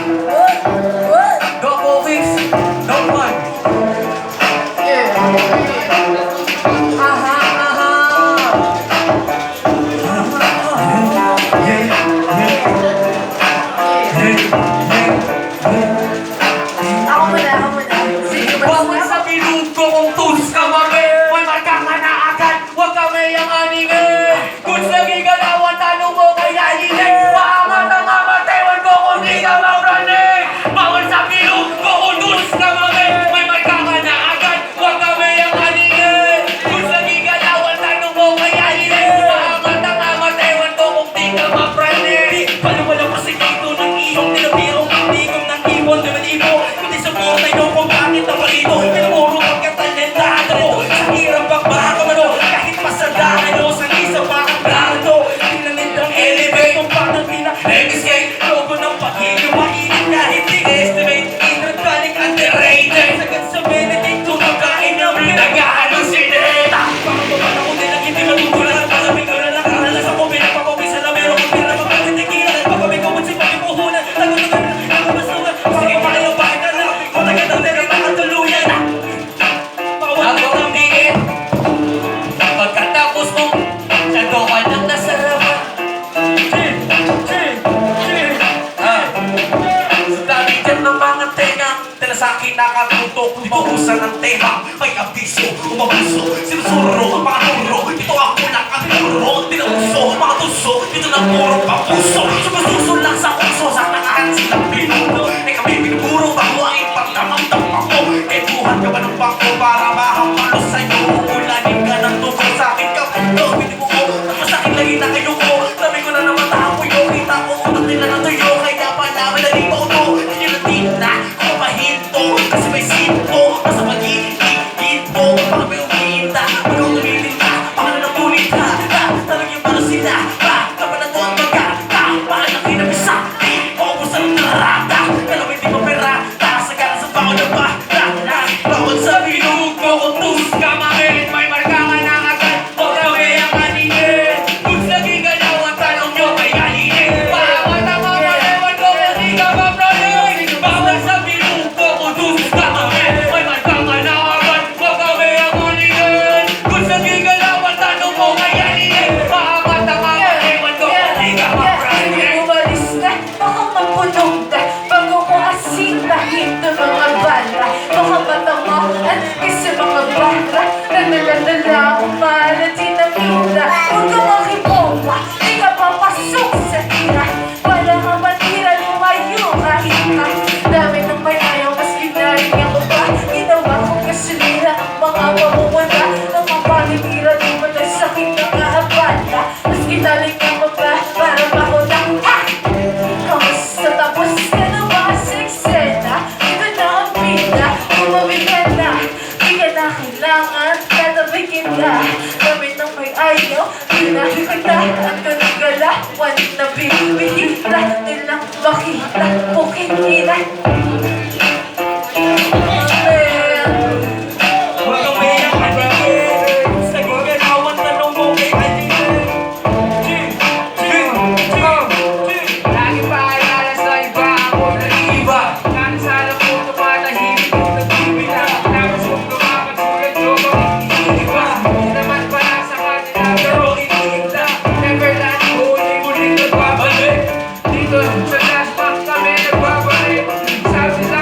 No focus, no fun. Ako muna. Sige, Huwag mo sa bilog ko kung tus ka mami. May marka ka na agad, huwag ka may ang anime. Kung nagigalawan, tanong mo kay Yayinig. Paangat ang amatewan ko kung di ka mapranig. Bawal sa bilog ko kung tus ka mami. May marka ka na agad, huwag ka may ang anime. Kung nagigalawan, tanong mo kay Yayinig. Paangat ang amatewan ko kung di ka mapranig. Paano wala pa si Kito ng iyong tinabirong pagtigong ng ibon, di man ibo. Kundi sa buhay nyo kung bakit na palito. Pinamuro pagkatalentado sa hirap pagbakamano. Kahit pasadahan nyo sa isang makaplano. Pinanindang elevate kung parang pina-escape. Logo ng pag-ibig mainit kahit di-estimate. Intragaling underrated. Sagad sa benedict kung magkain ng pinagahan sineta. Parang pamanang ko din ang hindi matutulan. Malamig ko na nakaralas ako. Pinapapawis sa lamero kung pinapapagtigilan. Pagkabig ko si pagkipuhunan. Tagutugan na nakabasugan. Sige pa kayo bakit na lang. Kung tagatang na makatuluyan. Bawal mo ng diin. Pagkatapos mo, nagawa ng nasarapan. Sa dami dyan ng mga tenga, tala sa akin nakatutok, mausan ng tema. May abiso, umabuso, sinusuro ang mga turo. Dito ako lang ang turo, tinauso, mga tuso. Dito na puro papuso, sumususo lang sa puso. Sa tangahan silang pinuno, ay kami pinuburo. Bago ang ipagdamang-dam ako. Kahit buhat ka ba ng bangko para mahamalo sa'yo. Ulanin ka ng tuko sa akin ka. Gawin mo ko, tapos sa akin lagi na kayo ko. Sabi ko na naman tapo yung kita ko. Utak nila na tuyo, kaya pala madali pa uto. Hindi na tina, kung mahinto. Kasi may sinto, nasa mag-iigit mo. Baka may umita, ikaw tumitinta. Baka na napunit ka, tanong yung paano sila. Kapag na to ang magkata, baka na kinabisa. Paubos ang narata, kala may di pa perata. Sagana sa bako na ba, bawal sa bilog ko kung tus ka mamit. May marka ka na agad, huwag ka may ang aningin. Kung nagigalawan, tanong nyo kay Yayinig. Paangat ang amatewan ko kung di ka mapranig. Bawal sa bilog ko kung tus ka mamit. May marka ka na agad, huwag ka may ang aningin. Kung nagigalawan, tanong mo kay Yayinig. Paangat ang amatewan ko kung di ka mapranig. Umalis na, baka mapunog na. Bago ko asitahin ng mga bala. Baka matamaan kasi mga bala. Nagdadala akong mahal at sinamita. Huwag ka makibomba, di ka papasok sa tira. Wala ka matira, lumayo ka, ika. Dami ng may ayaw, mas ginaling ako pa. Ginawa ko kasulira, mga pamumula. Ang mga palitira, di mo na sakit na kaabala. Mas ginaling ako pa, para makulang. Ha! Kamusta tapos ka na ba sa eksena? Ito na ang pila, umuwi ka na. Di ka na kailangan, tatabi kita. Kami nang may ayaw, di na kita. Ang kanigalawan na bibihira. Nilang makita, bukihira. Huwag kang may ang aningin. Sa gagalawan, tanong mo kay Yayinig. Lagi paalala sa iba ako nag-iiba. Kaya sana po tumatahimik kung nagbibila. Tapos kung lumapatulad ko mag-iiba. Hindi naman pala sa kanila pero iniinda. Never land, huling-huling nagbabalik. Dito sa flashback kami nagbabalik. Sabi sa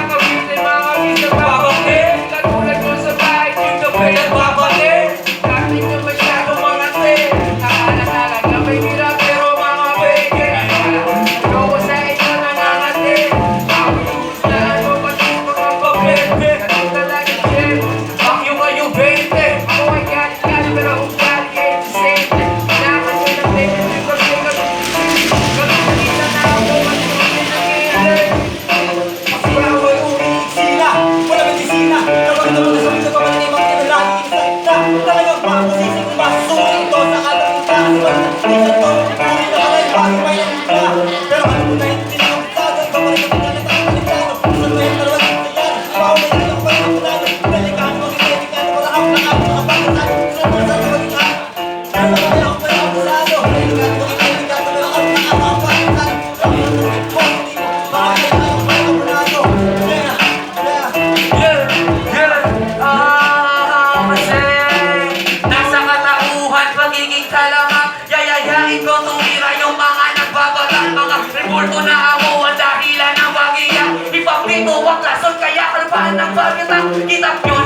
Saan ang pagkatang kitap nyo